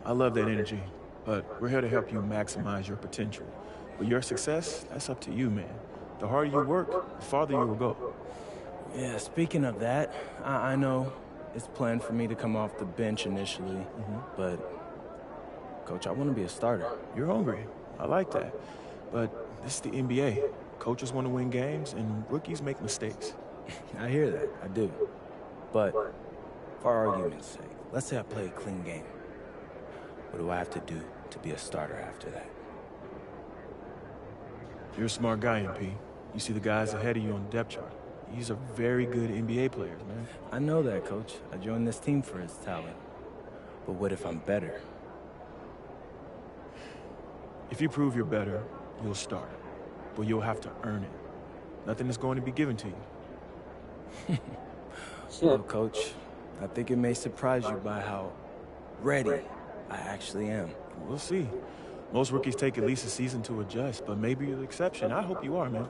I love that energy, but we're here to help you maximize your potential. But your success, that's up to you, man. The harder you work, the farther you will go. Yeah, speaking of that, I know it's planned for me to come off the bench initially, but, Coach, I want to be a starter. You're hungry. I like that. But this is the NBA. Coaches want to win games, and rookies make mistakes. I hear that. I do. But, for argument's sake, let's say I play a clean game. What do I have to do to be a starter after that? You're a smart guy, MP. You see the guys ahead of you on the depth chart. These are very good NBA players, man. I know that, Coach. I joined this team for its talent. But what if I'm better? If you prove you're better, you'll start. But you'll have to earn it. Nothing is going to be given to you. Well, Coach, I think it may surprise you by how ready I actually am. We'll see. Most rookies take at least a season to adjust, but maybe you're the exception. I hope you are, man.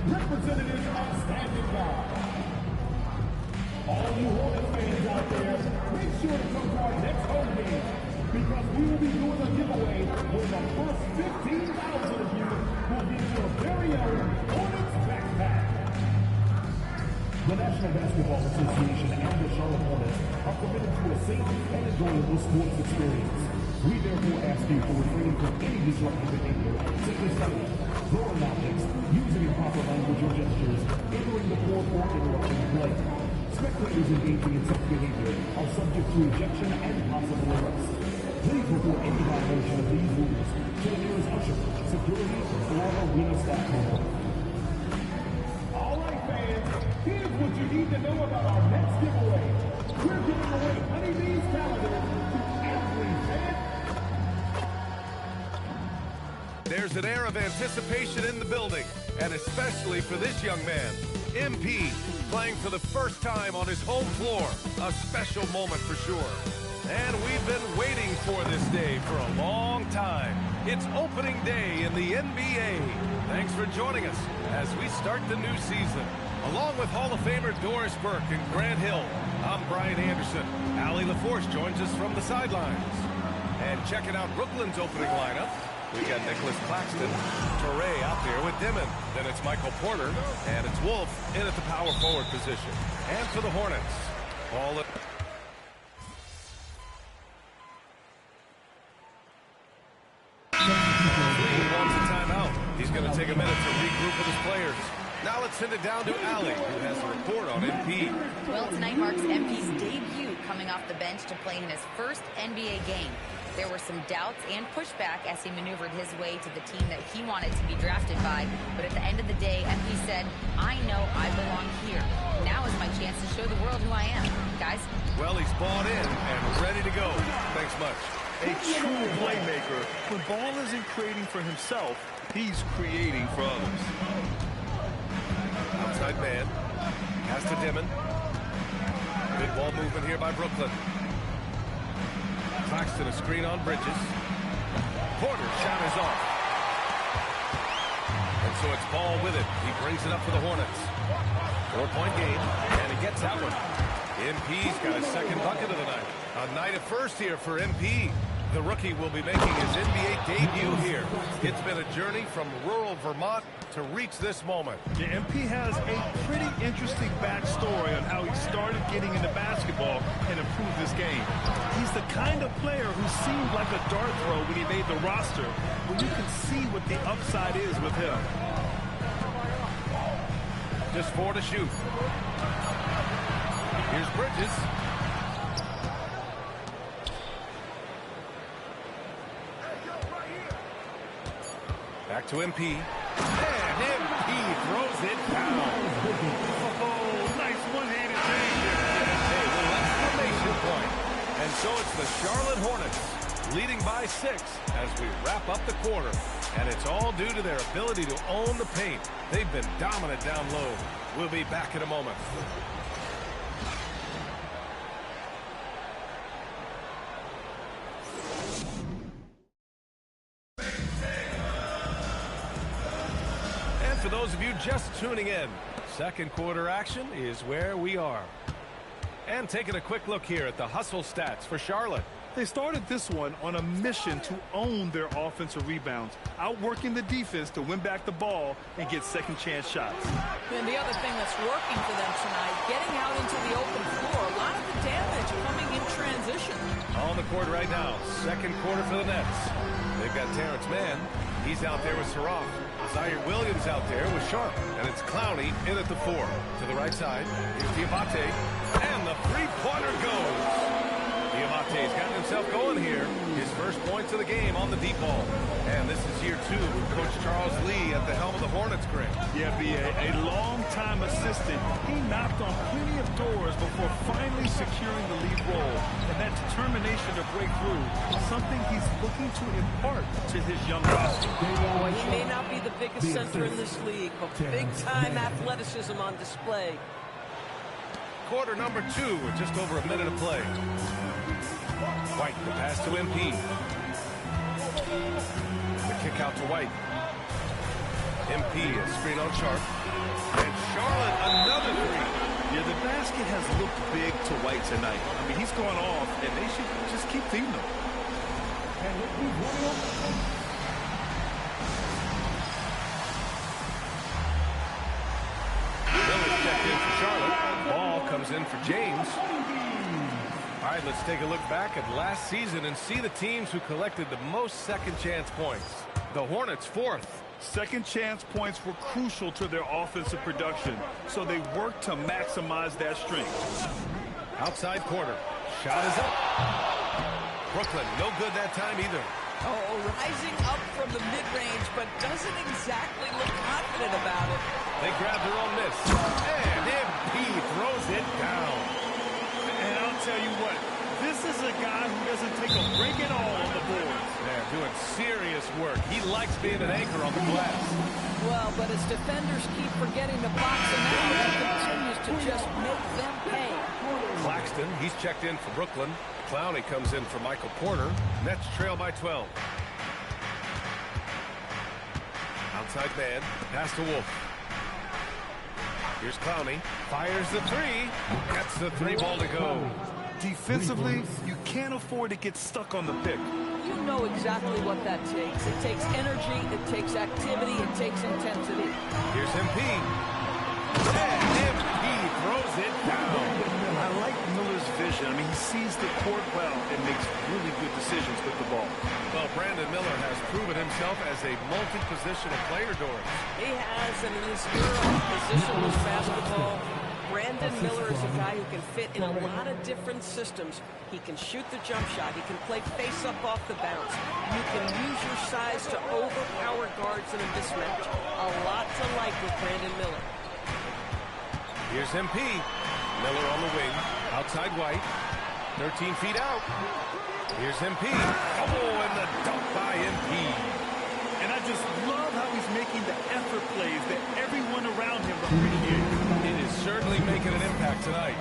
Representatives are standing by. All you Hornets fans out there, make sure to come to our next home game because we will be doing a giveaway where the first 15,000 of you will get your very own Hornets backpack. The National Basketball Association and the Charlotte Hornets are committed to a safe and enjoyable sports experience. We therefore ask you to refrain from any disruptive behavior, such as citing, throwing objects, using improper language or gestures, entering the court or interrupting play. Spectators engaging in such behavior are subject to ejection and possible arrest. Please report any violation of these rules to the nearest usher, security, or arena staff member. All right, fans, here's what you need to know about our next giveaway. We're giving away Honeybee's calendars to every fan. There's an air of anticipation in the building, and especially for this young man, MP, playing for the first time on his home floor. A special moment for sure. And we've been waiting for this day for a long time. It's opening day in the NBA. Thanks for joining us as we start the new season. Along with Hall of Famer Doris Burke and Grant Hill, I'm Brian Anderson. Allie LaForce joins us from the sidelines. And checking out Brooklyn's opening lineup, we got Nicholas Claxton, Touré out there with Dimon. Then it's Michael Porter, and it's Wolf in at the power forward position. And for the Hornets, Paul. Wants a timeout. He's going to take a minute to regroup with his players. Now let's send it down to Allie, who has a report on MP. Well, tonight marks MP's debut coming off the bench to play in his first NBA game. There were some doubts and pushback as he maneuvered his way to the team that he wanted to be drafted by. But at the end of the day, MP said, I know I belong here. Now is my chance to show the world who I am. Guys? Well, he's bought in and ready to go. Thanks much. A true playmaker. When Ball isn't creating for himself, he's creating for others. Outside man. Pass to Dimon. Good ball movement here by Brooklyn. Claxton a screen on Bridges. Porter's shot is off. And And so it's Ball with it. He brings it up for the Hornets. 4-point game, and he gets that one. MP's got his second bucket of the night. A night of first here for MP. The rookie will be making his NBA debut here. It's been a journey from rural Vermont to reach this moment. Yeah, MP has a pretty interesting backstory on how he started getting into basketball and improved this game. He's the kind of player who seemed like a dart throw when he made the roster, but you can see what the upside is with him. Just 4 to shoot. Here's Bridges. Back to MP. And MP throws it down. Oh, nice one-handed change. Hey, well, exclamation point. And so it's the Charlotte Hornets leading by 6 as we wrap up the quarter. And it's all due to their ability to own the paint. They've been dominant down low. We'll be back in a moment. For those of you just tuning in, second quarter action is where we are. And taking a quick look here at the hustle stats for Charlotte. They started this one on a mission to own their offensive rebounds, outworking the defense to win back the ball and get second chance shots. And the other thing that's working for them tonight, getting out into the open floor, a lot of the damage coming in transition. On the court right now, second quarter for the Nets. They've got Terrence Mann. He's out there with Saraf. Zaire Williams out there with Sharp. And it's Clowney in at the 4. To the right side, here's Diabate. And the three-pointer goes. Diabate's gotten himself going here. His first points of the game on the deep ball. And this is year 2 with Coach Charles Lee at the helm of the Hornets, Greg. Yeah, B.A., a long-time assistant. He knocked on plenty of doors before finally securing the lead role. And that determination to break through is something he's looking to impart to his young roster. Well, he may not be the biggest center in this league, but big-time athleticism on display. Quarter number 2 with just over a minute of play. White, the pass to MP. The kick out to White. MP, a screen on Sharp. And Charlotte, another 3. Yeah, the basket has looked big to White tonight. I mean, he's gone off, and they should just keep feeding him. Miller checked in for Charlotte. Ball comes in for James. All right, let's take a look back at last season and see the teams who collected the most second chance points. The Hornets 4th. Second chance points were crucial to their offensive production, so they worked to maximize that strength. Outside corner. Shot is up. Brooklyn, no good that time either. Oh, rising up from the mid-range, but doesn't exactly look confident about it. They grab their own miss. And MP throws it down. And I'll tell you what, this is a guy who doesn't take a break at all on the boards. They're doing serious work. He likes being an anchor on the glass. Well, but as defenders keep forgetting to box him out, he continues to just make them pay. Claxton, he's checked in for Brooklyn. Clowney comes in for Michael Porter. Nets trail by 12. Outside man, pass to Wolf. Here's Clowney. Fires the 3. Gets the 3 ball to go. Defensively, you can't afford to get stuck on the pick. You know exactly what that takes. It takes energy, it takes activity, it takes intensity. Here's MP. And MP throws it down. I like Miller's vision. I mean, he sees the court well and makes really good decisions with the ball. Well, Brandon Miller has proven himself as a multi-positional player, Doris. He has, and in his era of positionless basketball, Brandon Miller is a guy who can fit in a lot of different systems. He can shoot the jump shot. He can play face-up off the bounce. You can use your size to overpower guards in a mismatch. A lot to like with Brandon Miller. Here's MP. Miller on the wing. Outside White. 13 feet out. Here's MP. Oh, and the dunk by MP. And I just love how he's making the effort plays that everyone around him appreciates. It is certainly making an impact tonight.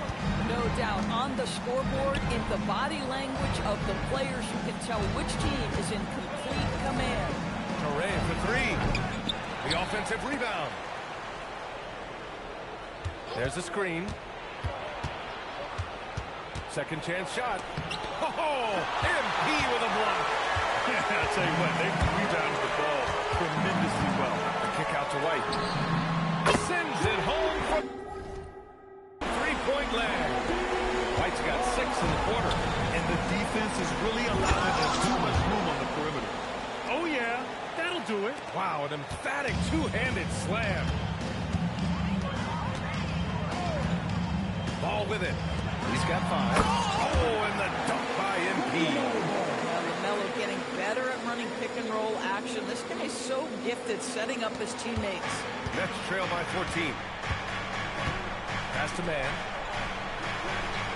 No doubt. On the scoreboard, in the body language of the players, you can tell which team is in complete command. Torre for 3. The offensive rebound. There's a screen. Second chance shot. Oh, MP with a block. Yeah, I'll tell you what, they rebounded the ball tremendously well. The kick out to White. Sends it home from three-point land. White's got 6 in the quarter. And the defense is really allowing them too much room on the perimeter. Oh, yeah, that'll do it. Wow, an emphatic two-handed slam. Ball with it. He's got 5. Oh, and the dunk by MP. LaMelo getting better at running pick and roll action. This guy is so gifted setting up his teammates. Nets trail by 14. Pass to man.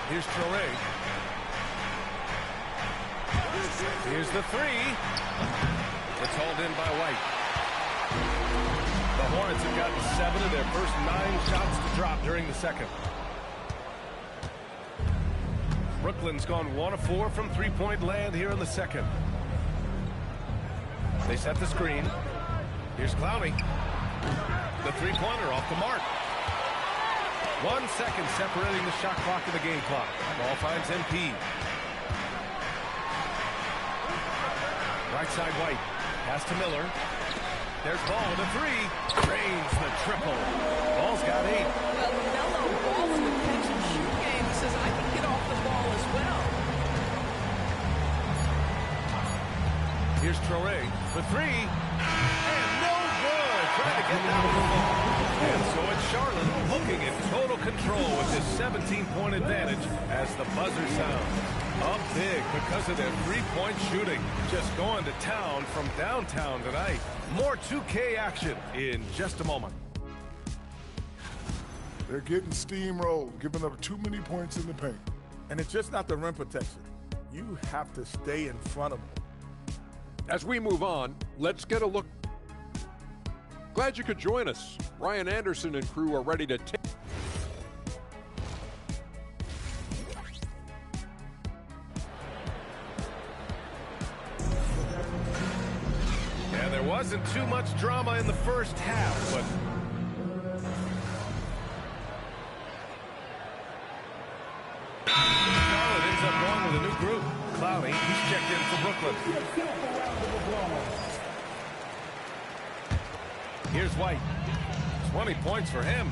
Here's Traore. Here's the 3. It's hauled in by White. The Hornets have gotten 7 of their first 9 shots to drop during the second. Brooklyn's gone 1 of 4 from three-point land here in the second. They set the screen. Here's Clowney. The three-pointer off the mark. 1 second separating the shot clock and the game clock. Ball finds MP. Right side White. Pass to Miller. There's Ball with a 3. Drains the triple. Ball's got 8. Well, LaMelo, ball in the catch and shoot game. He says, I can get off the ball as well. Here's Traore for 3. And no good. Trying to get down to the ball. And so it's Charlotte looking in total control with this 17-point advantage as the buzzer sounds. Up big because of their three-point shooting. Just going to town from downtown tonight. More 2K action in just a moment. They're getting steamrolled, giving up too many points in the paint. And it's just not the rim protection. You have to stay in front of them. As we move on, let's get a look. Glad you could join us. Ryan Anderson and crew are ready to take. Yeah, there wasn't too much drama in the first half, but Charlotte ends up going with a new group. Clowney, he's checked in for Brooklyn. Here's White. 20 points for him.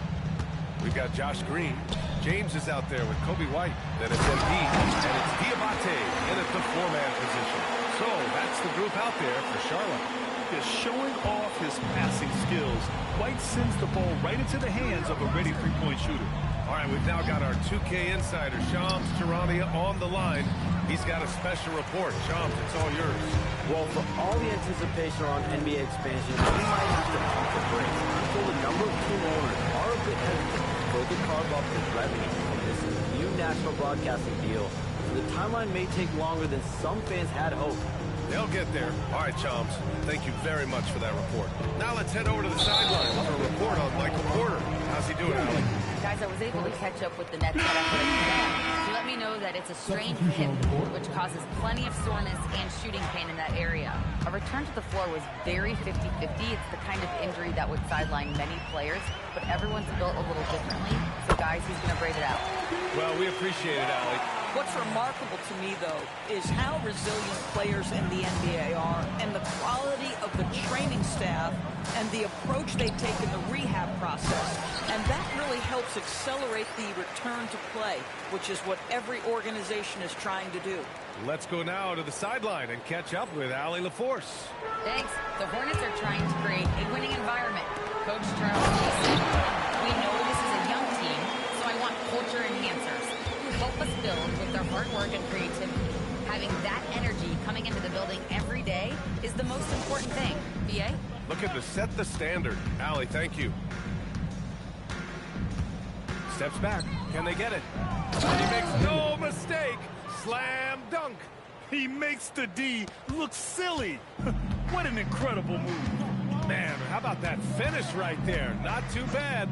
We've got Josh Green. James is out there with Kobe White. Then it's MP, and it's Diabate in at the 4-man position. So that's the group out there for Charlotte. Just showing off his passing skills. White sends the ball right into the hands of a ready three-point shooter. All right, we've now got our 2K insider, Shams Charania, on the line. He's got a special report. Shams, it's all yours. Well, for all the anticipation on NBA expansion, we might have to pump the brakes until the number of team owners are a bit hesitant to further carve up the revenue from this new national broadcasting deal. So the timeline may take longer than some fans had hoped. They'll get there. All right, Shams, thank you very much for that report. Now let's head over to the sideline for a report on Michael Porter. How's he doing, Allie? Guys, I was able to catch up with the Nets setup for the game. He let me know that it's a strained hip, which causes plenty of soreness and shooting pain in that area. A return to the floor was very 50-50. It's the kind of injury that would sideline many players, but everyone's built a little differently. So, guys, he's going to brave it out. Well, we appreciate it, Allie. What's remarkable to me, though, is how resilient players in the NBA are and the quality of the training staff and the approach they take in the rehab process. And that really helps accelerate the return to play, which is what every organization is trying to do. Let's go now to the sideline and catch up with Allie LaForce. Thanks. The Hornets are trying to create a winning environment. Coach Charles Lee said, we know this is a young team, so I want culture enhancers who help us build with their hard work and creativity. Having that energy coming into the building every day is the most important thing. BA? Looking to set the standard. Allie, thank you. Steps back. Can they get it? And he makes no mistake. Slam dunk. He makes the D look silly. What an incredible move. Man, how about that finish right there? Not too bad.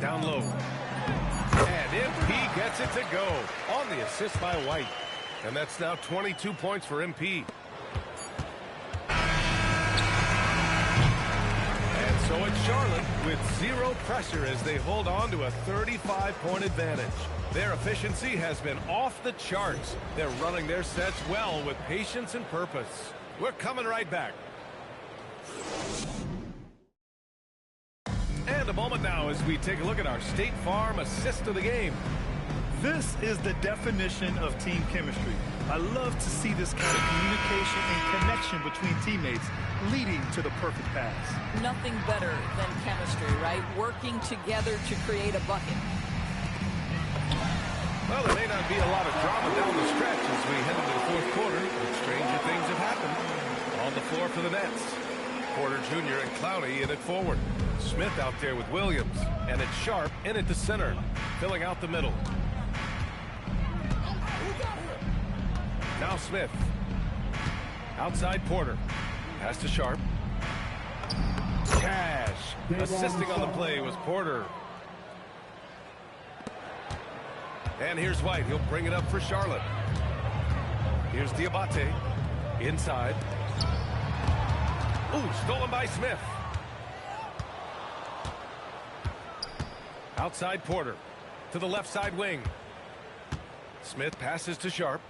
Down low. And MP gets it to go on the assist by White. And that's now 22 points for MP. So it's Charlotte with zero pressure as they hold on to a 35-point advantage. Their efficiency has been off the charts. They're running their sets well with patience and purpose. We're coming right back. And a moment now as we take a look at our State Farm assist of the game. This is the definition of team chemistry. I love to see this kind of communication and connection between teammates leading to the perfect pass. Nothing better than chemistry, right? Working together to create a bucket. Well, there may not be a lot of drama down the stretch as we head into the fourth quarter, but stranger things have happened. On the floor for the Nets, Porter Jr. and Clowney in it forward. Smith out there with Williams, and it's Sharp in at the center, filling out the middle. Now Smith. Outside Porter. Pass to Sharp. Cash. Assisting on the play was Porter. And here's White. He'll bring it up for Charlotte. Here's Diabate. Inside. Ooh, stolen by Smith. Outside Porter. To the left side wing. Smith passes to Sharp.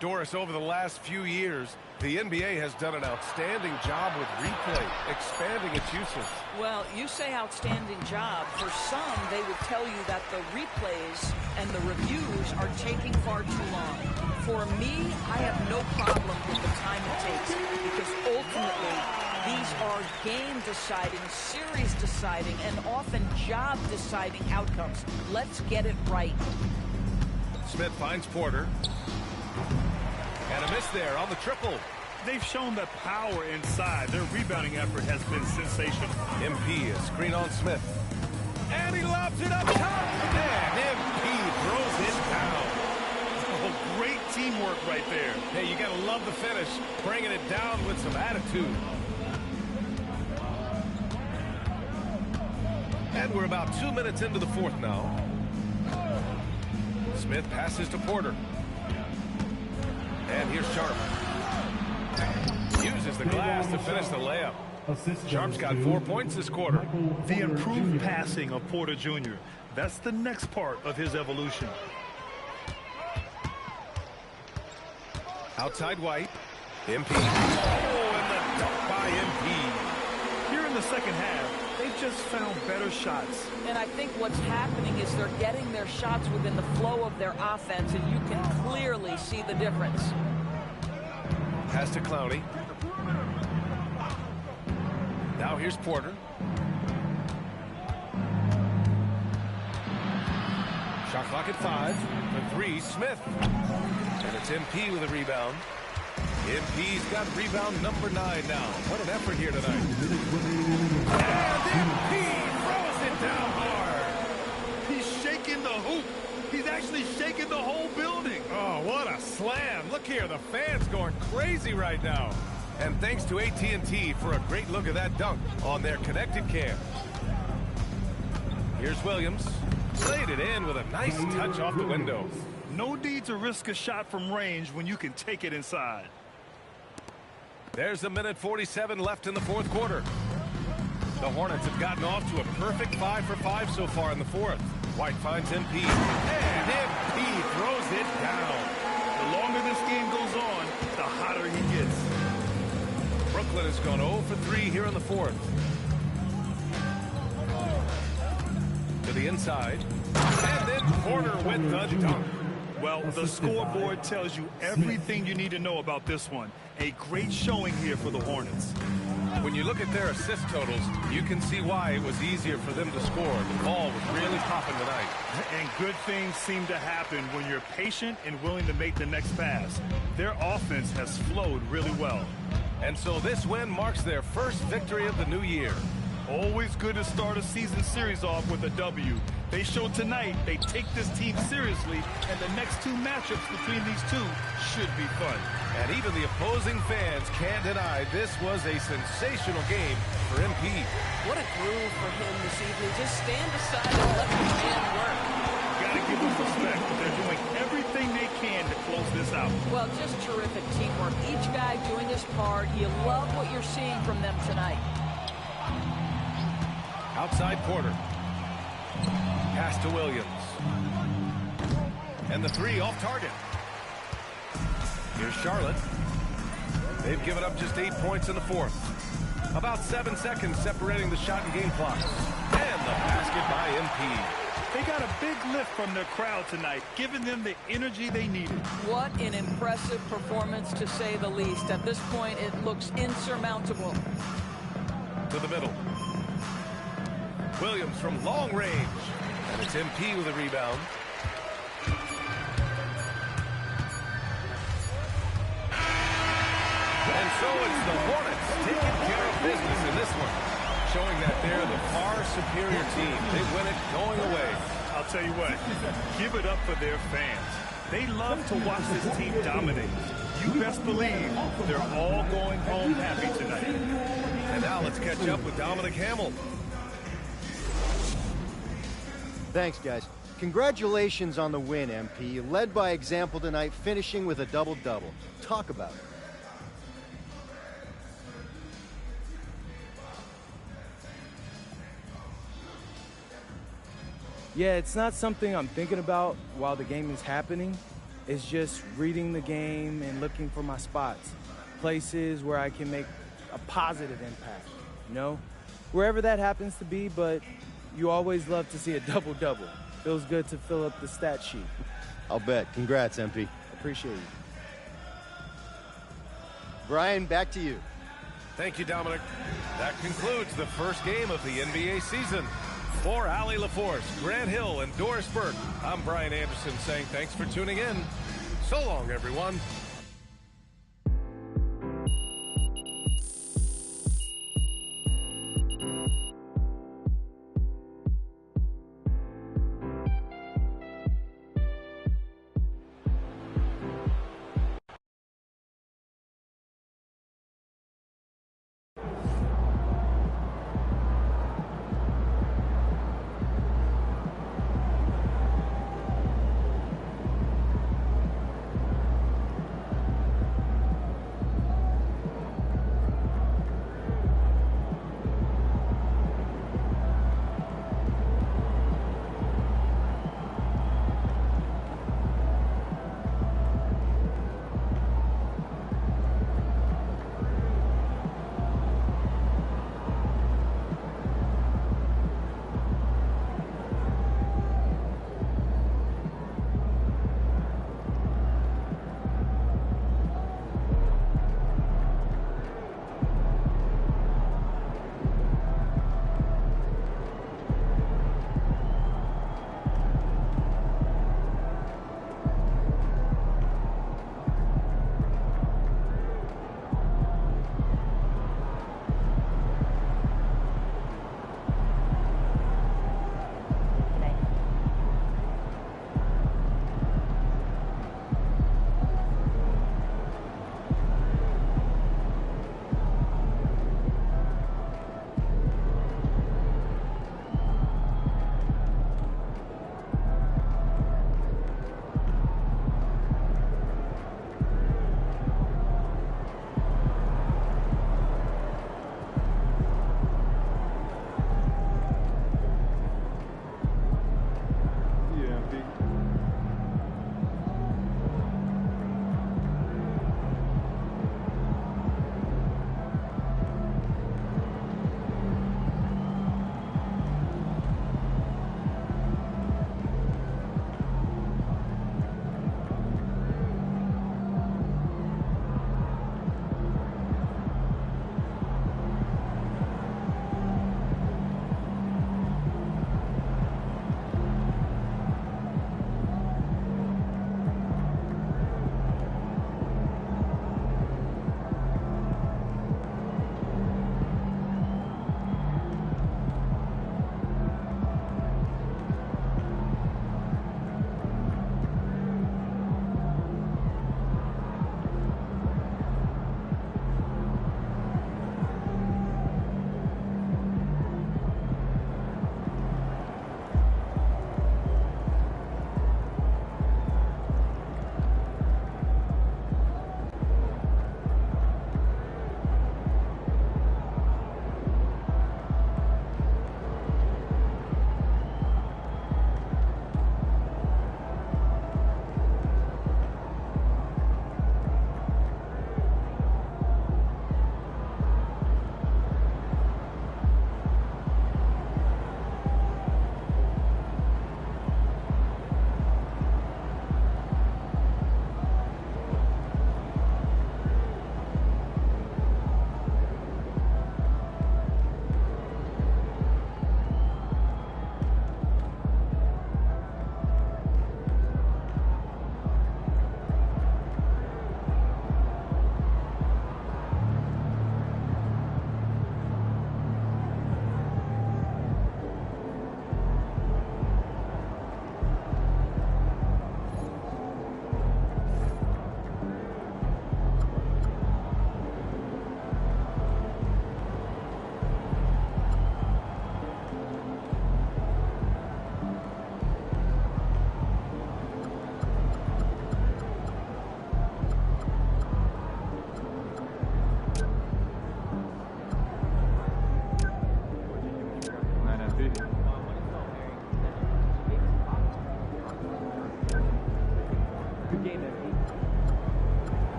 Doris, over the last few years, the NBA has done an outstanding job with replay, expanding its uses. Well, you say outstanding job. For some, they would tell you that the replays and the reviews are taking far too long. For me, I have no problem with the time it takes because ultimately these are game-deciding, series-deciding, and often job-deciding outcomes. Let's get it right. Smith finds Porter. And a miss there on the triple. They've shown that power inside. Their rebounding effort has been sensational. MP, a screen on Smith. And he lobs it up top. And MP throws it down. Oh, great teamwork right there. Hey, you got to love the finish. Bringing it down with some attitude. And we're about 2 minutes into the fourth now. Smith passes to Porter. And here's Sharp. Uses the glass to finish the layup. Sharp's got 4 points this quarter. The improved passing of Porter Jr. That's the next part of his evolution. Outside White. MP. Oh, and the dunk by MP. Here in the second half, they've just found better shots. And I think what's happening is they're getting their shots within the flow of their offense, and you can clearly see the difference. Pass to Clowney. Now here's Porter. Shot clock at 5. For 3, Smith. And it's MP with a rebound. MP's got rebound number 9 now. What an effort here tonight. And MP throws it down hard. He's shaking the hoop. He's actually shaking the whole building. Oh, what a slam. Look here, the fans going crazy right now. And thanks to AT&T for a great look at that dunk on their connected cam. Here's Williams. Laid it in with a nice touch off the window. No need to risk a shot from range when you can take it inside. There's a minute 47 left in the fourth quarter. The Hornets have gotten off to a perfect 5 for 5 so far in the fourth. White finds MP. And MP throws it down. The longer this game goes on, the hotter he gets. Brooklyn has gone 0 for 3 here in the fourth. To the inside. And then Porter with the dunk. Well, the scoreboard tells you everything you need to know about this one. A great showing here for the Hornets. When you look at their assist totals, you can see why it was easier for them to score. The ball was really popping tonight. And good things seem to happen when you're patient and willing to make the next pass. Their offense has flowed really well. And so this win marks their first victory of the new year. Always good to start a season series off with a W. They showed tonight they take this team seriously, and the next 2 matchups between these two should be fun. And even the opposing fans can't deny this was a sensational game for MP. What a groove for him this evening. Just stand aside and let the man work. Got got to give them respect. They're doing everything they can to close this out. Well, just terrific teamwork. Each guy doing his part. You love what you're seeing from them tonight. Outside quarter. Pass to Williams. And the three off target. Here's Charlotte. They've given up just 8 points in the fourth. About 7 seconds separating the shot and game clock. And the basket by MP. They got a big lift from their crowd tonight, giving them the energy they needed. What an impressive performance, to say the least. At this point, it looks insurmountable. To the middle. Williams from long range. And it's MP with a rebound. And so it's the Hornets taking care of business in this one, showing that they're the far superior team. They win it going away. I'll tell you what, give it up for their fans. They love to watch this team dominate. You best believe they're all going home happy tonight. And now let's catch up with Dominic Hamill. Thanks, guys. Congratulations on the win, MP. You led by example tonight, finishing with a double-double. Talk about it. Yeah, it's not something I'm thinking about while the game is happening. It's just reading the game and looking for my spots, places where I can make a positive impact, you know? Wherever that happens to be, but you always love to see a double-double. Feels good to fill up the stat sheet. I'll bet. Congrats, MP. Appreciate you. Brian, back to you. Thank you, Dominic. That concludes the first game of the NBA season. For Allie LaForce, Grant Hill, and Doris Burke, I'm Brian Anderson saying thanks for tuning in. So long, everyone.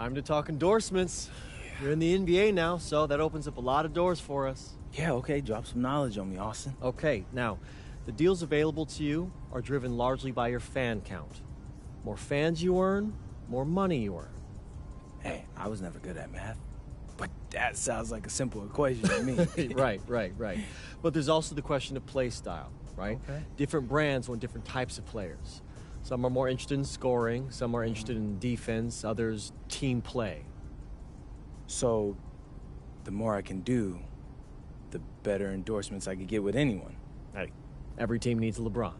Time to talk endorsements. You're in the NBA now, so that opens up a lot of doors for us. Yeah, okay, drop some knowledge on me, Austin. Okay, now, the deals available to you are driven largely by your fan count. More fans you earn, more money you earn. Hey, I was never good at math, but that sounds like a simple equation to me. Right. But there's also the question of play style, right? Okay. Different brands want different types of players. Some are more interested in scoring, some are interested in defense, others team play. So, the more I can do, the better endorsements I could get with anyone. Hey, every team needs a LeBron.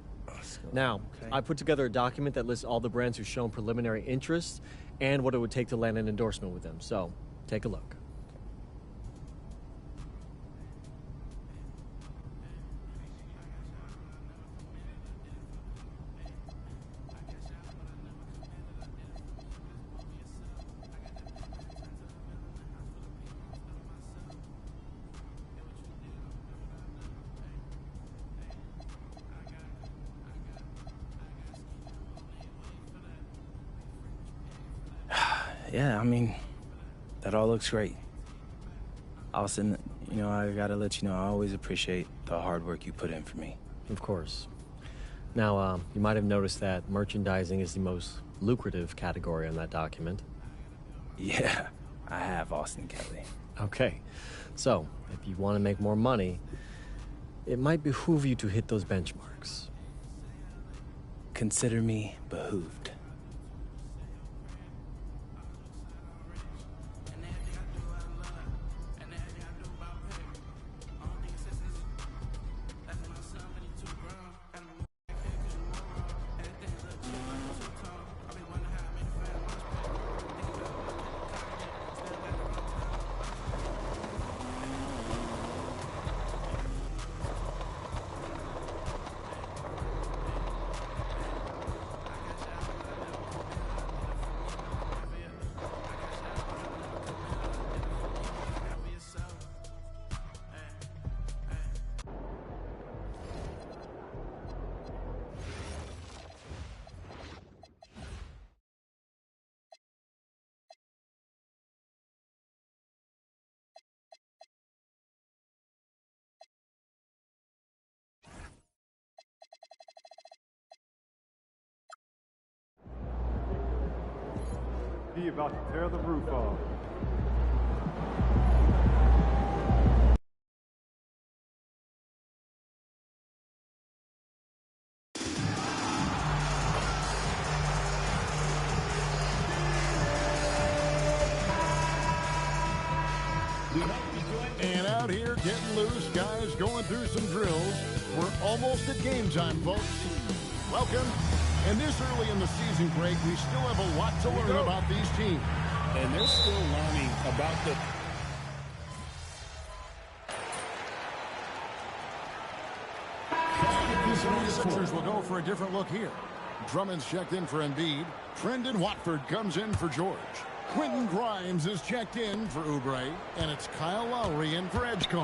Now, I put together a document that lists all the brands who've shown preliminary interest and what it would take to land an endorsement with them. So, take a look. Yeah, I mean, that all looks great. Austin, I gotta let you know, I always appreciate the hard work you put in for me. Of course. Now, you might have noticed that merchandising is the most lucrative category on that document. Yeah, I have, Austin Kelly. Okay, so if you want to make more money, it might behoove you to hit those benchmarks. Consider me behooved. He about to tear the roof off. And out here getting loose, guys going through some drills. We're almost at game time, folks. Welcome. And this early in the season break, we still have a lot to learn about these teams. And they're still learning about the... The Sixers will go for a different look here. Drummond's checked in for Embiid. Trendon Watford comes in for George. Quentin Grimes is checked in for Oubre. And it's Kyle Lowry in for Edgecombe.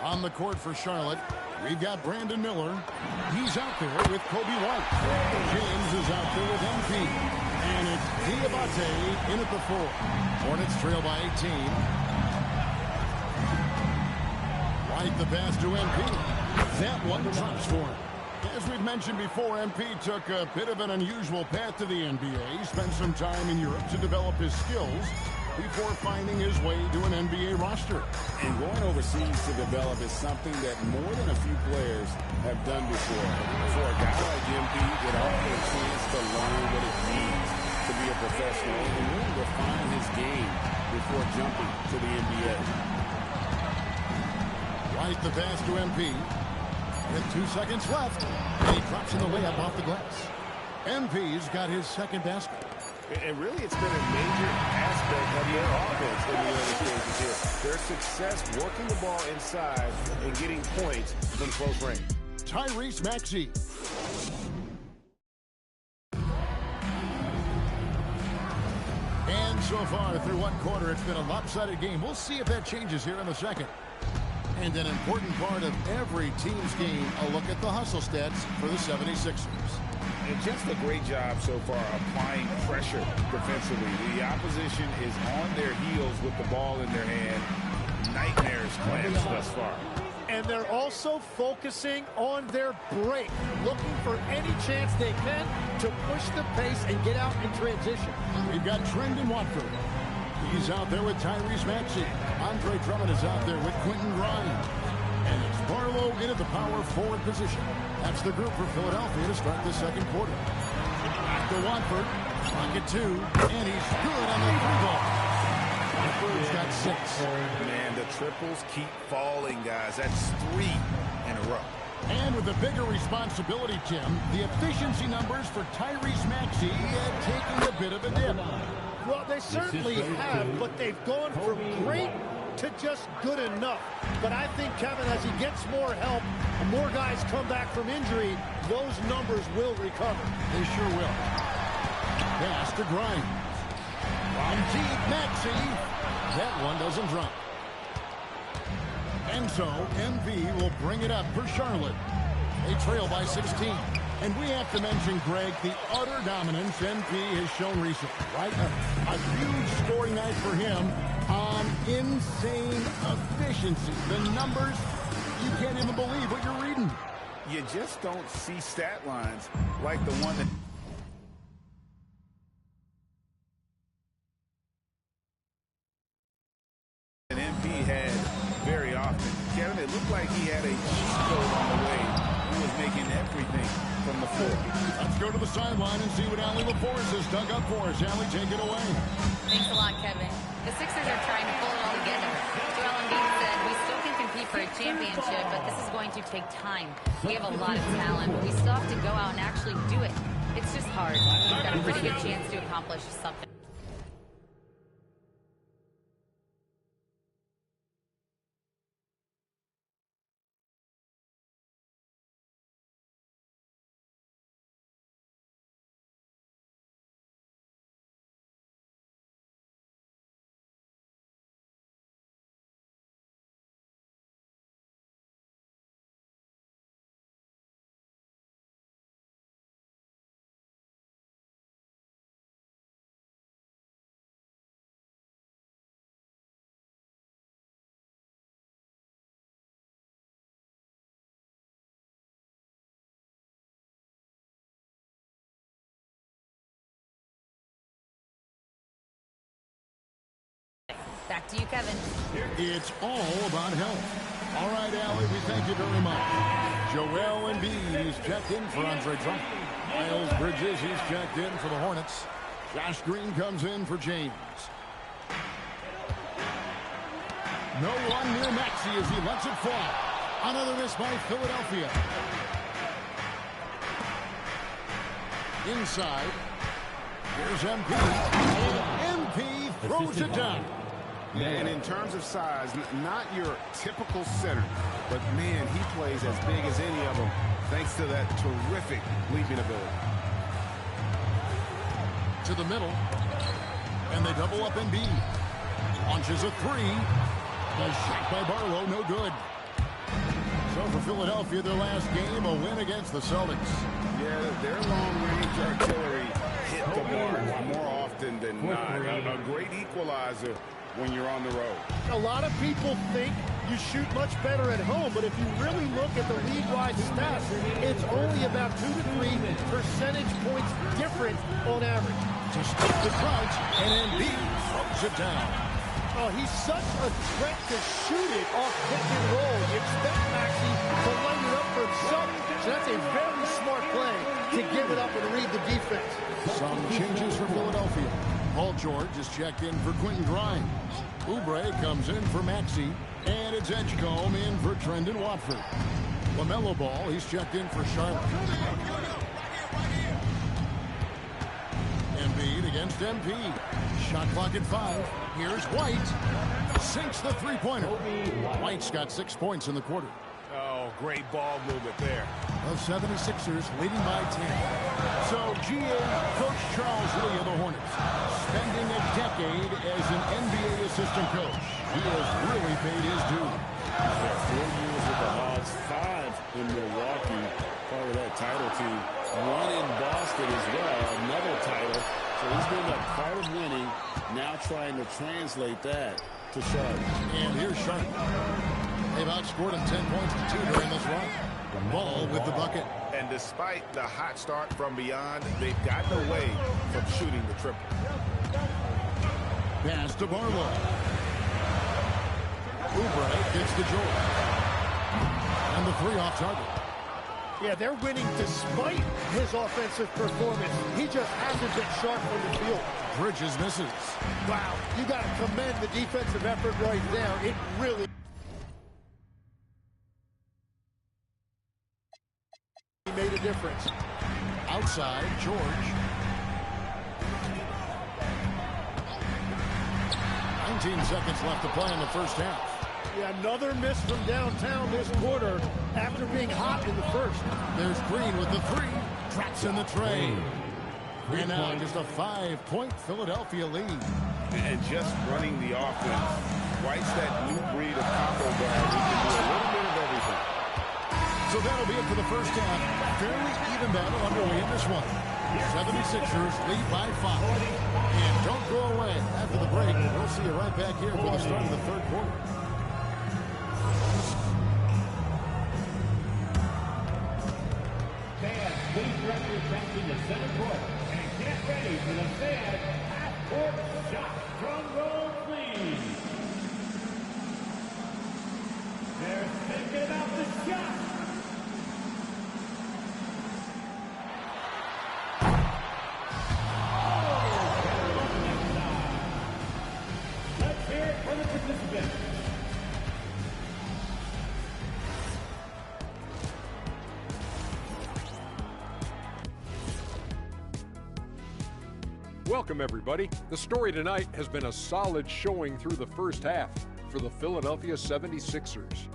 On the court for Charlotte, we've got Brandon Miller. He's out there with Kobe White. James is out there with MP. And it's Diabate in at the 4. Hornets trail by 18. White the pass to MP. That one drops for him. As we've mentioned before, MP took a bit of an unusual path to the NBA. He spent some time in Europe to develop his skills before finding his way to an NBA roster. And going overseas to develop is something that more than a few players have done before. For a guy like MP, it offers a chance to learn what it means to be a professional and really refine his game before jumping to the NBA. White the pass to MP. With 2 seconds left, and he drops in the layup off the glass. MP's got his second basket. And really, it's been a major aspect of their offense in the early stages here. Their success working the ball inside and getting points from close range. Tyrese Maxey. And so far, through one quarter, it's been a lopsided game. We'll see if that changes here in the second. And an important part of every team's game, a look at the hustle stats for the 76ers. And just a great job so far applying pressure defensively. The opposition is on their heels with the ball in their hand. Nightmares planned thus far. And they're also focusing on their break, looking for any chance they can to push the pace and get out in transition. We've got Trendon Watford. He's out there with Tyrese Maxey. Andre Drummond is out there with Quentin Grimes. And it's Barlow into the power forward position. That's the group for Philadelphia to start the second quarter. Back to Watford. Pocket 2. And he's good on the 3-ball. Watford's got 6. Man, the triples keep falling, guys. That's 3 in a row. And with the bigger responsibility, Tim, the efficiency numbers for Tyrese Maxey have taken a bit of a dip. Well, they certainly have, but they've gone from great to just good enough. But I think, Kevin, as he gets more help, more guys come back from injury, those numbers will recover. They sure will. Pass to Grimes. From deep, Maxey. That one doesn't drop. And so, MV will bring it up for Charlotte. They trail by 16. And we have to mention, Greg, the utter dominance MV has shown recently, right? A huge scoring night for him on insane efficiency. The numbers, you can't even believe what you're reading. You just don't see stat lines like the one that... MP had very often. Kevin, it looked like he had a cheat code on the way. He was making everything from the floor. Let's go to the sideline and see what Allie LaForce has dug up for us. Allie, take it away. Thanks a lot, Kevin. The Sixers are trying to pull it all together. Joel Embiid said, we still can compete for a championship, but this is going to take time. We have a lot of talent, but we still have to go out and actually do it. It's just hard. We've got a pretty good chance to accomplish something. Back to you, Kevin. It's all about health. All right, Allie, we thank you very much. Joel Embiid, he's checked in for Andre Drummond. Miles Bridges, he's checked in for the Hornets. Josh Green comes in for James. No one near Maxey as he lets it fall. Another miss by Philadelphia. Inside. Here's MP. And MP throws it down. And in terms of size, not your typical center, but man, he plays as big as any of them thanks to that terrific leaping ability. To the middle, and they double up Embiid. Launches a 3. The shot by Barlow, no good. So for Philadelphia, their last game, a win against the Celtics. Yeah, their long-range artillery hit the mark more often than not. A great equalizer when you're on the road. A lot of people think you shoot much better at home, but if you really look at the league-wide stats, it's only about 2 to 3 percentage points different on average. To stop the crunch, and Embiid throws it down. Oh, he's such a threat to shoot it off pick and roll. You expect Maxey to light it up for himself, so that's a very smart play to give it up and read the defense. Some changes for Philadelphia. Paul George is checked in for Quentin Grimes. Oubre comes in for Maxey. And it's Edgecombe in for Trendon Watford. LaMelo Ball, he's checked in for Charlotte. Embiid against MP. Shot clock at 5. Here's White. Sinks the three-pointer. White's got 6 points in the quarter. Oh, great ball movement there. The 76ers leading by 10. So, GA Coach Charles Lee of the Hornets, spending a decade as an NBA assistant coach. He has really paid his due. 4 years with the Hawks, 5 in Milwaukee, part of that title team, 1 in Boston. He's been a part of winning, now trying to translate that to Charlotte. And here's Charlotte. They've outscored him 10 points to 2 during this run. Ball with the bucket. And despite the hot start from beyond, they've gotten away from shooting the triple. Pass to Barlow. Oubre gets to George. And the 3 off target. Yeah, they're winning despite his offensive performance. He just hasn't been sharp from the field. Bridges misses. Wow, you got to commend the defensive effort right there. It really made a difference. Outside, George. 19 seconds left to play in the first half. Yeah, another miss from downtown this quarter after being hot in the first. There's Green with the 3. Traps in the tray. And now just a 5-point Philadelphia lead. And just running the offense. White's that new breed of combo guard who can do a little bit of everything. So that'll be it for the first half. Fairly even battle underway in this one. 76ers lead by 5. And don't go away. After the break, we'll see you right back here for the start of the third quarter. Fans, please direct your attention to center court and get ready for the fan half-court shot. Drum roll, please. They're thinking about the shot. Let's hear it for the participants. Welcome, everybody. The story tonight has been a solid showing through the first half for the Philadelphia 76ers.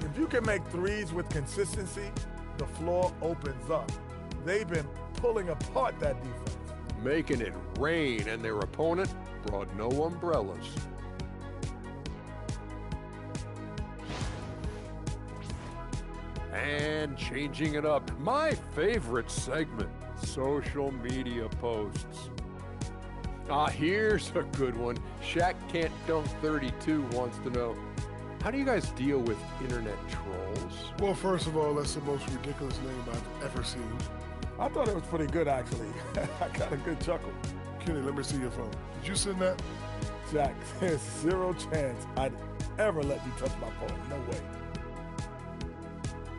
If you can make threes with consistency, the floor opens up. They've been pulling apart that defense. Making it rain, and their opponent brought no umbrellas. And changing it up, my favorite segment, social media posts. Here's a good one. Shaq Can't Dunk 32 wants to know, how do you guys deal with internet trolls? Well, first of all, that's the most ridiculous name I've ever seen. I thought it was pretty good, actually. I got a good chuckle. Kenny, let me see your phone. Did you send that? Jack, there's zero chance I'd ever let you touch my phone. No way.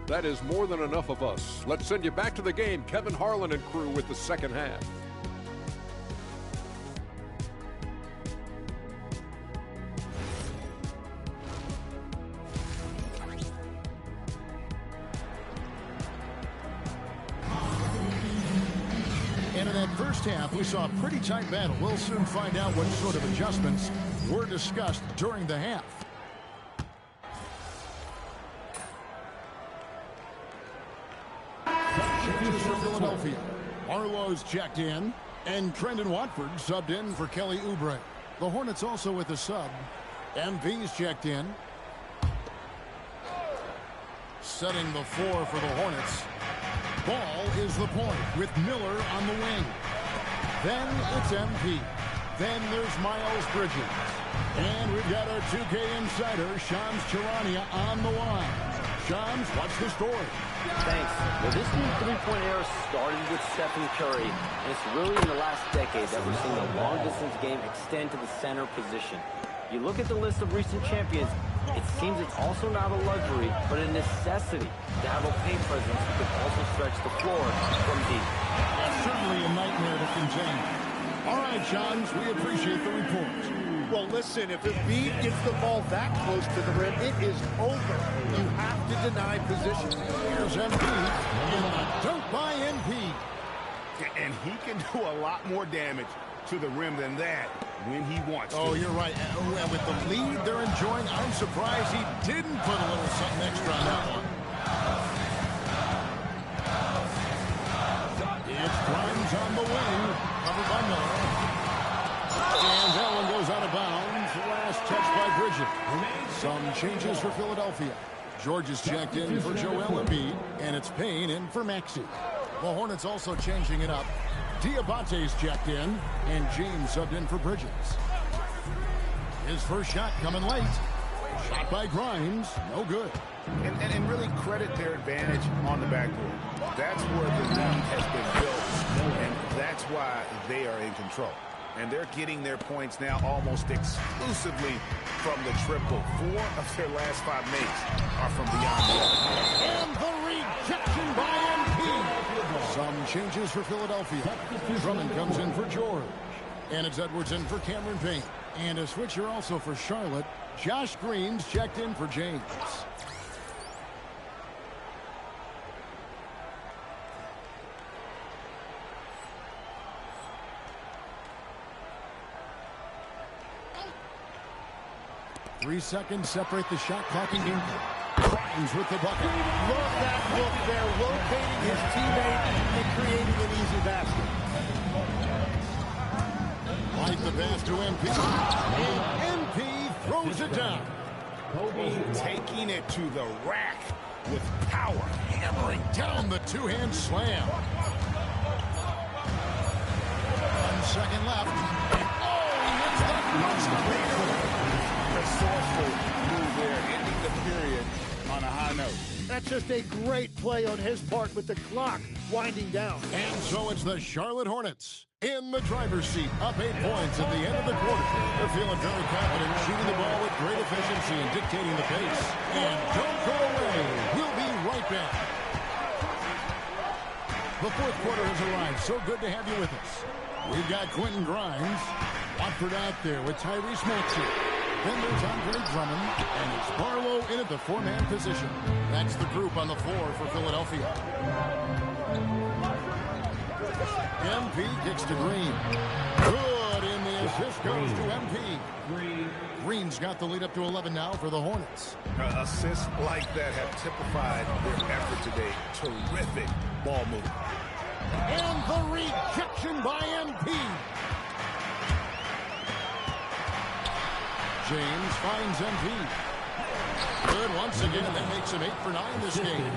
That is more than enough of us. Let's send you back to the game. Kevin Harlan and crew with the second half. And in that first half, we saw a pretty tight battle. We'll soon find out what sort of adjustments were discussed during the half. Changes for Philadelphia. Arlo's checked in, and Trendon Watford subbed in for Kelly Oubre. The Hornets also with a sub. MP's checked in. Setting the floor for the Hornets. Ball is the point with Miller on the wing. Then it's MP. Then there's Miles Bridges. And we've got our 2K insider, Shams Charania, on the line. Shams, what's the story? Thanks. Well, this new three-point era started with Stephen Curry, and it's really in the last decade that we're seeing the long-distance game extend to the center position. You look at the list of recent champions, it seems it's also not a luxury, but a necessity to have a paint presence who can also stretch the floor from deep. That's certainly a nightmare to contain. All right, Shams, we appreciate the report. Well, listen, if Embiid gets the ball that close to the rim, it is over. You have to deny position. Here's MP, and a dunk by MP. And he can do a lot more damage to the rim than that when he wants to. Oh, you're right. And with the lead they're enjoying, I'm surprised he didn't put a little something extra on that one. It's Grimes on the wing, covered by Miller. And that one goes out of bounds. Last touch by Bridges. Some changes for Philadelphia. George is checked in for Joel Embiid, and it's Payne in for Maxey. The Hornets also changing it up. Diabate's checked in, and James subbed in for Bridges. His first shot coming late. Shot by Grimes, no good. And really credit their advantage on the backboard. That's where the lead has been built, and that's why they are in control. And they're getting their points now almost exclusively from the triple. 4 of their last 5 makes are from beyond the arc. And the rejection by MP. Some changes for Philadelphia. Drummond comes in for George. And it's Edwards in for Cameron Payne. And a switcher also for Charlotte. Josh Green's checked in for James. Three seconds separate the shot clock and game. Grimes with the bucket. Love that look there, locating his teammate and creating an easy basket. Like the pass to MP. And MP throws it down. Taking it to the rack with power. Hammering down the two-hand slam. 1 second left. Oh, he hits the buzzer. Resourceful move there, ending the period on a high note. That's just a great play on his part with the clock winding down. And so it's the Charlotte Hornets in the driver's seat, up 8 points at the end of the quarter. They're feeling very confident, shooting the ball with great efficiency and dictating the pace. And don't go away. We'll be right back. The fourth quarter has arrived. So good to have you with us. We've got Quentin Grimes. Watford out there with Tyrese Maxey. Then there's Andre Drummond, and it's Barlow in at the 4-man position. That's the group on the floor for Philadelphia. MP kicks to Green. Good, and the assist goes to MP. Green's got the lead up to 11 now for the Hornets. Assists like that have typified their effort today. Terrific ball movement. And the rejection by MP. James finds MP. Good once again, and that makes him 8 for 9 this game.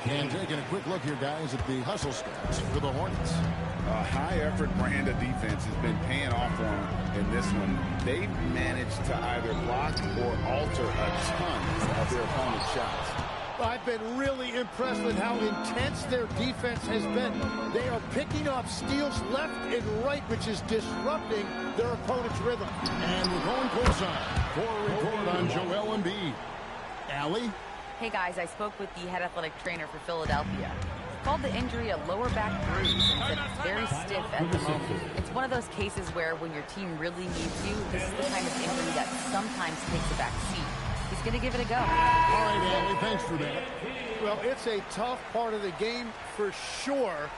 And taking a quick look here, guys, at the hustle stats for the Hornets. A high-effort brand of defense has been paying off for them in this one. They've managed to either block or alter a ton of their opponent's shots. I've been really impressed with how intense their defense has been. They are picking up steals left and right, which is disrupting their opponent's rhythm. And we're going courtside for a report on Joel Embiid. Allie? Hey guys, I spoke with the head athletic trainer for Philadelphia. He called the injury a lower back bruise and said it's very stiff at the moment. It's one of those cases where when your team really needs you, this is the kind of injury that sometimes takes a back seat. He's going to give it a go. All right, Allie, thanks for that. Well, it's a tough part of the game for sure.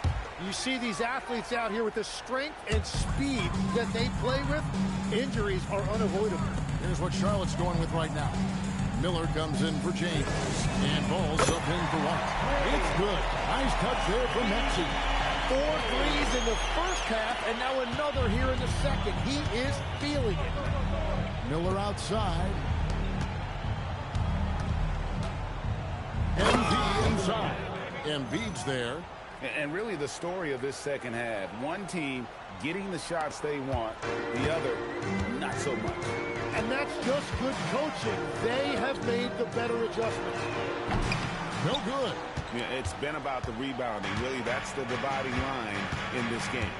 You see these athletes out here with the strength and speed that they play with. Injuries are unavoidable. Here's what Charlotte's going with right now. Miller comes in for James. And Ball subbed in for White. It's good. Nice touch there from Maxey. 4 threes in the first half, and now another here in the second. He is feeling it. Miller outside. Embiid inside. Embiid's there. And really the story of this second half, one team getting the shots they want, the other not so much. And that's just good coaching. They have made the better adjustments. No good. Yeah, it's been about the rebounding. Really, that's the dividing line in this game.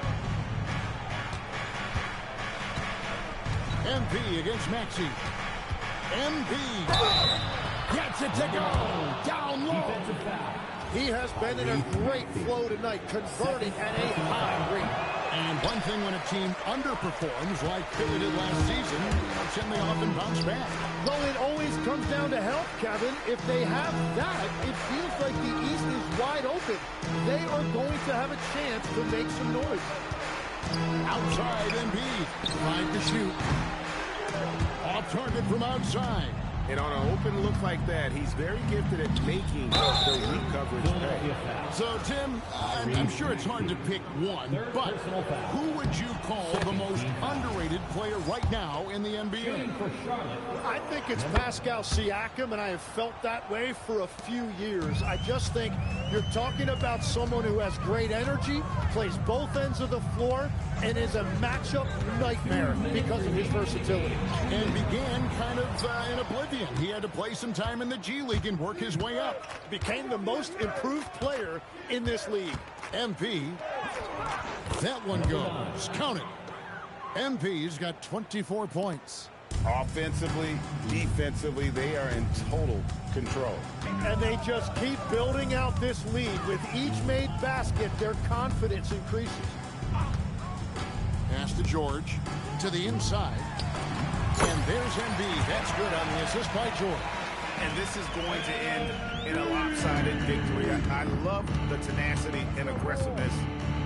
MP against Maxey. MP gets it to go. Down low. He has been in a great flow tonight, converting at a high rate. And one thing when a team underperforms like Philly did last season, can they often bounce back? Though it always comes down to health, Kevin. If they have that, it feels like the East is wide open. They are going to have a chance to make some noise. Outside Embiid, 5 to shoot. Off target from outside. And on an open look like that, he's very gifted at making the weak coverage pay. So, Tim, I'm sure it's hard to pick one, but who would you call the most underrated player right now in the NBA? I think it's Pascal Siakam, and I have felt that way for a few years. I just think you're talking about someone who has great energy, plays both ends of the floor, and is a matchup nightmare because of his versatility. And began kind of in oblivion. He had to play some time in the G League and work his way up. Became the most improved player in this league. MP, that one goes. Count it. MP's got 24 points. Offensively, defensively, they are in total control. And they just keep building out this lead. With each made basket, their confidence increases. Pass to George, to the inside. And there's Embiid. That's good on the assist by George. And this is going to end in a lopsided victory. I love the tenacity and aggressiveness,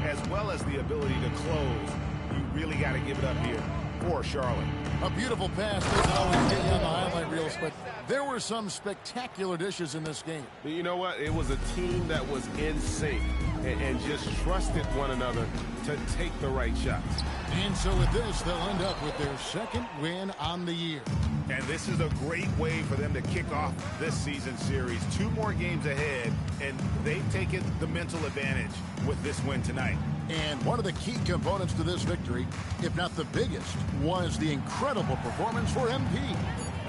as well as the ability to close. You really got to give it up here for Charlotte. A beautiful pass doesn't always get you on the highlight reels, but there were some spectacular dishes in this game. You know what? It was a team that was in sync and just trusted one another to take the right shots. And so with this, they'll end up with their second win on the year. And this is a great way for them to kick off this season series. 2 more games ahead, and they've taken the mental advantage with this win tonight. And one of the key components to this victory, if not the biggest, was the incredible performance for MP.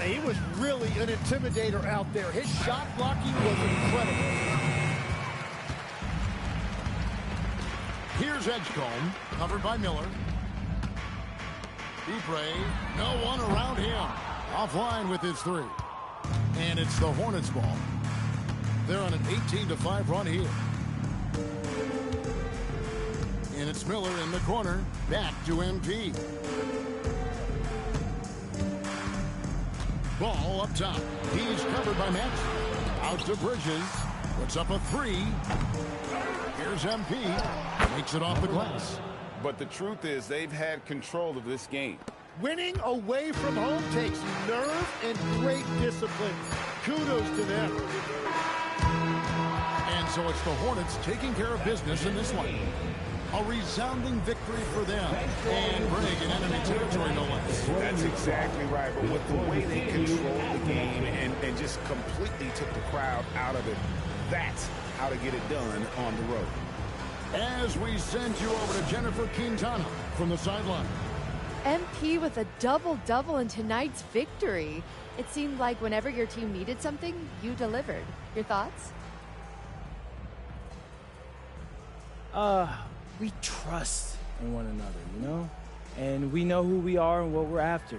He was really an intimidator out there. His shot blocking was incredible. Here's Edgecombe, covered by Miller. Oubre, no one around him. Offline with his 3. And it's the Hornets ball. They're on an 18-5 run here. And it's Miller in the corner. Back to MP. Ball up top. He's covered by Maxey. Out to Bridges. Puts up a 3. Here's MP. Makes it off the glass. But the truth is they've had control of this game. Winning away from home takes nerve and great discipline. Kudos to them. And so it's the Hornets taking care of business in this one. A resounding victory for them. And bring in enemy territory, no less. That's exactly right. But with the way they controlled the game and just completely took the crowd out of it, that's how to get it done on the road. As we send you over to Jennifer Quintana from the sideline. MP with a double-double in tonight's victory. It seemed like whenever your team needed something, you delivered. Your thoughts? We trust in one another, you know? And we know who we are and what we're after.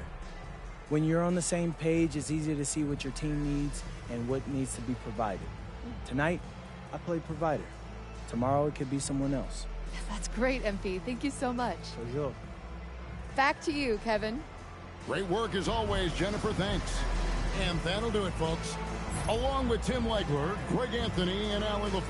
When you're on the same page, it's easy to see what your team needs and what needs to be provided. Tonight, I played provider. Tomorrow, it could be someone else. That's great, MP. Thank you so much. For sure. Back to you, Kevin. Great work as always, Jennifer. Thanks. And that'll do it, folks. Along with Tim Legler, Greg Anthony, and Alan LaFleur.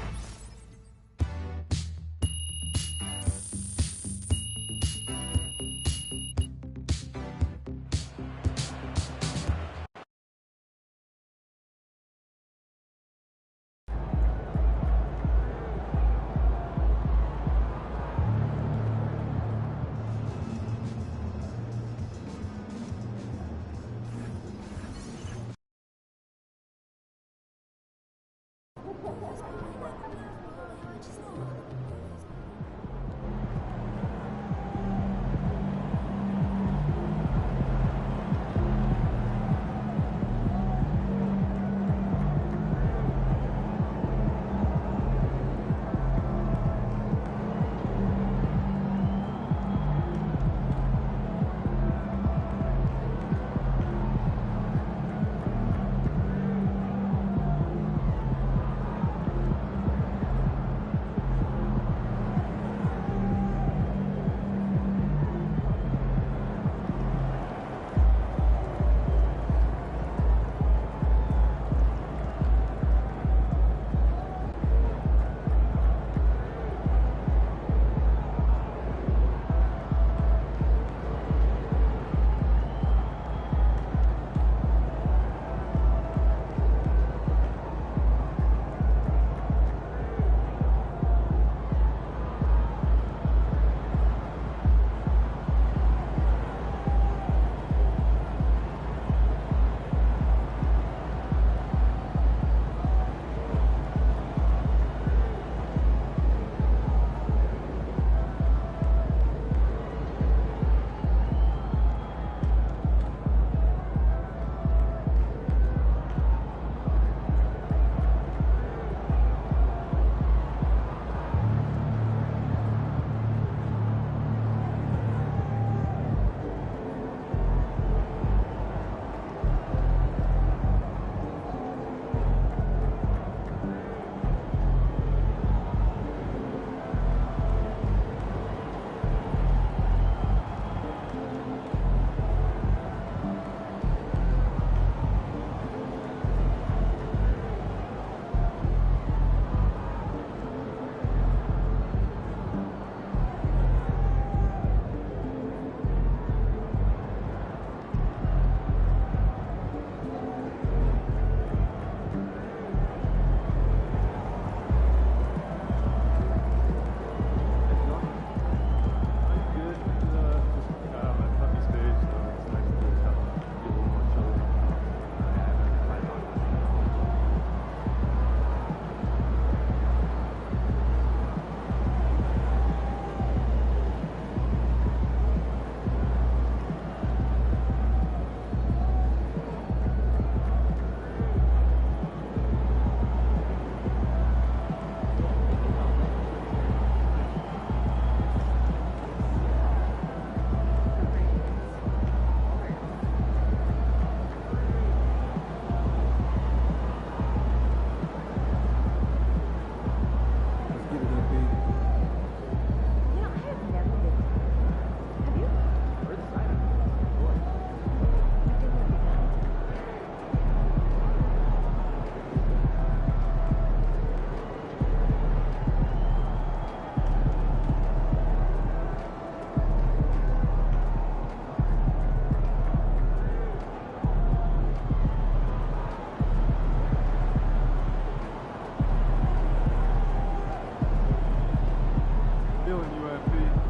feeling you, MP.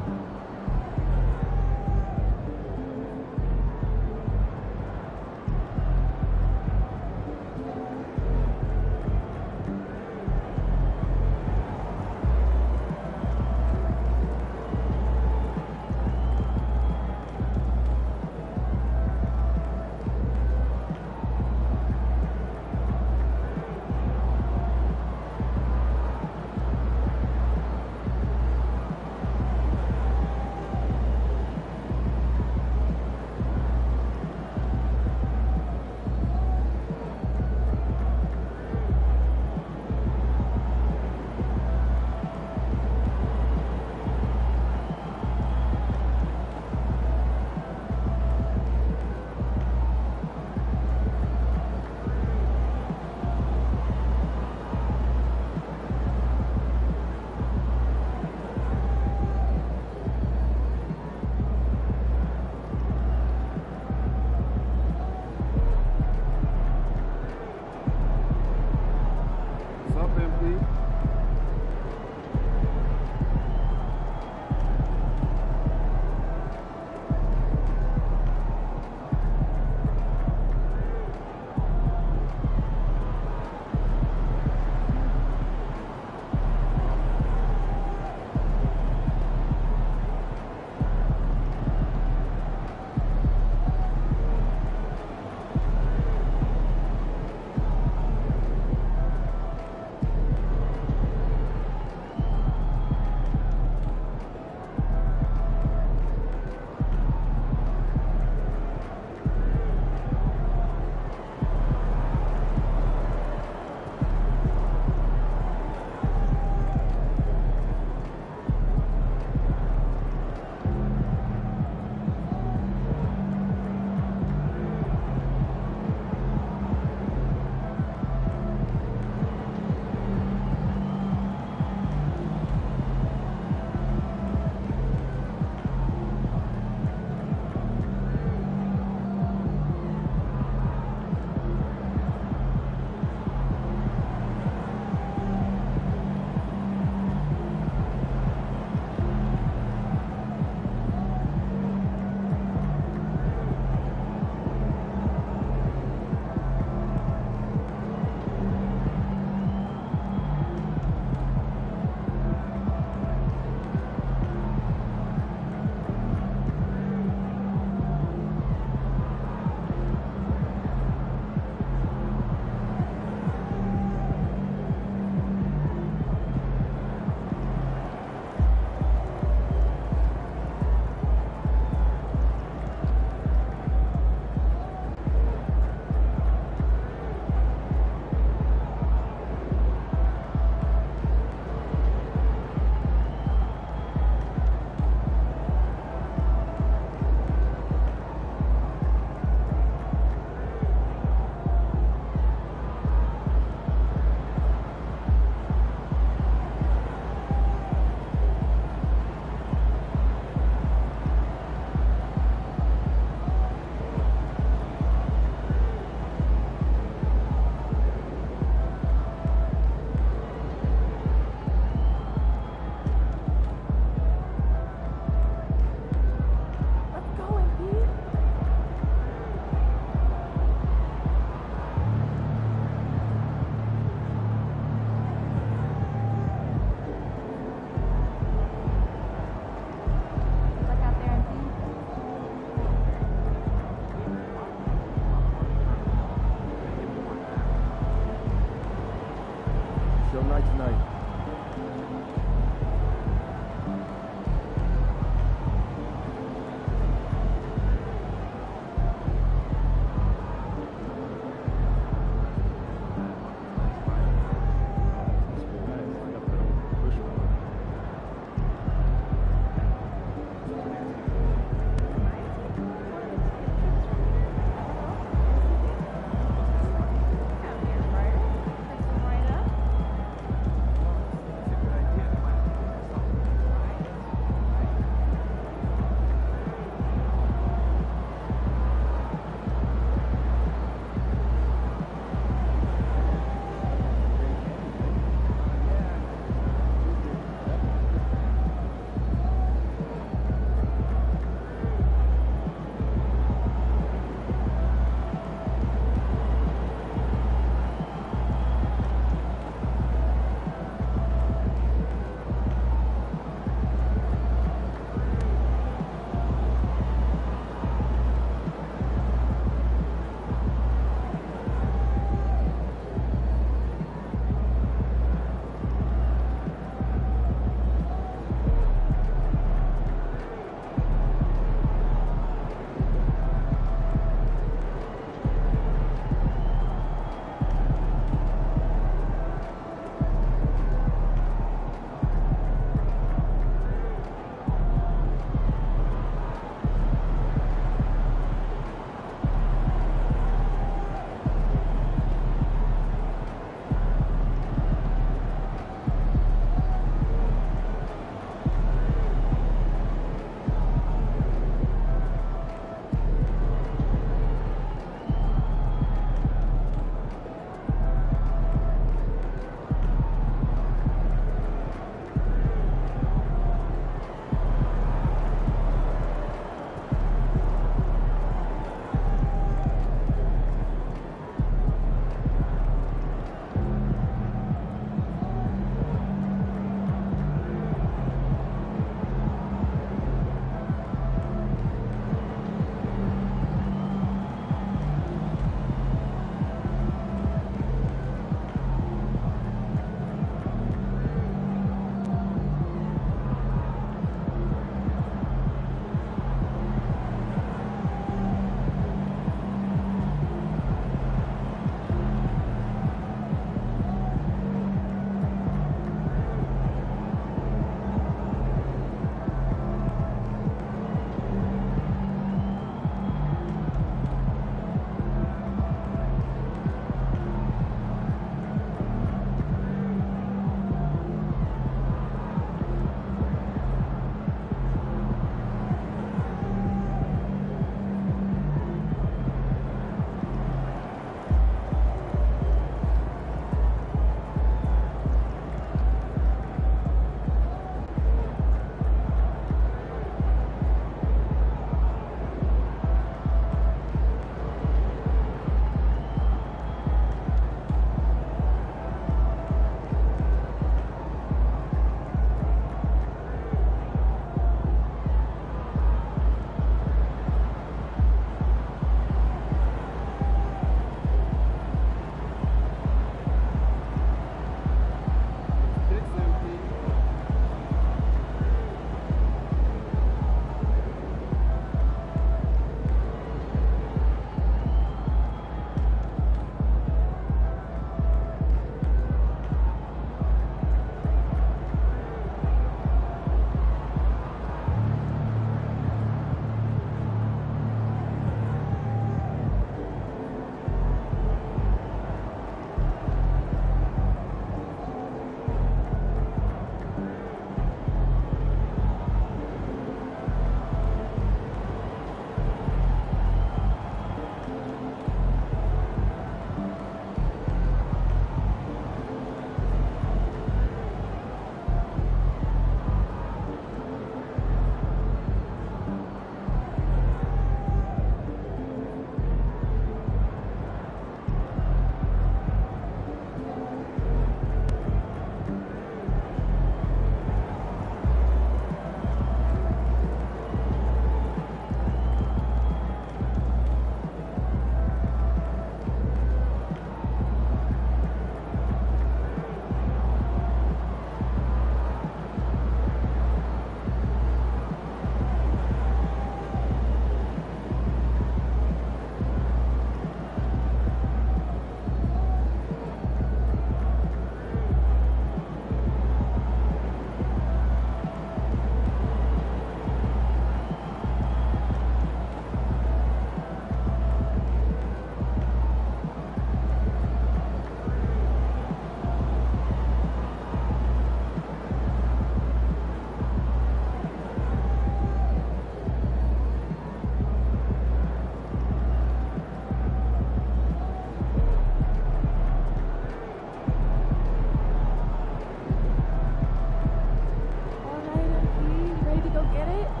Get it?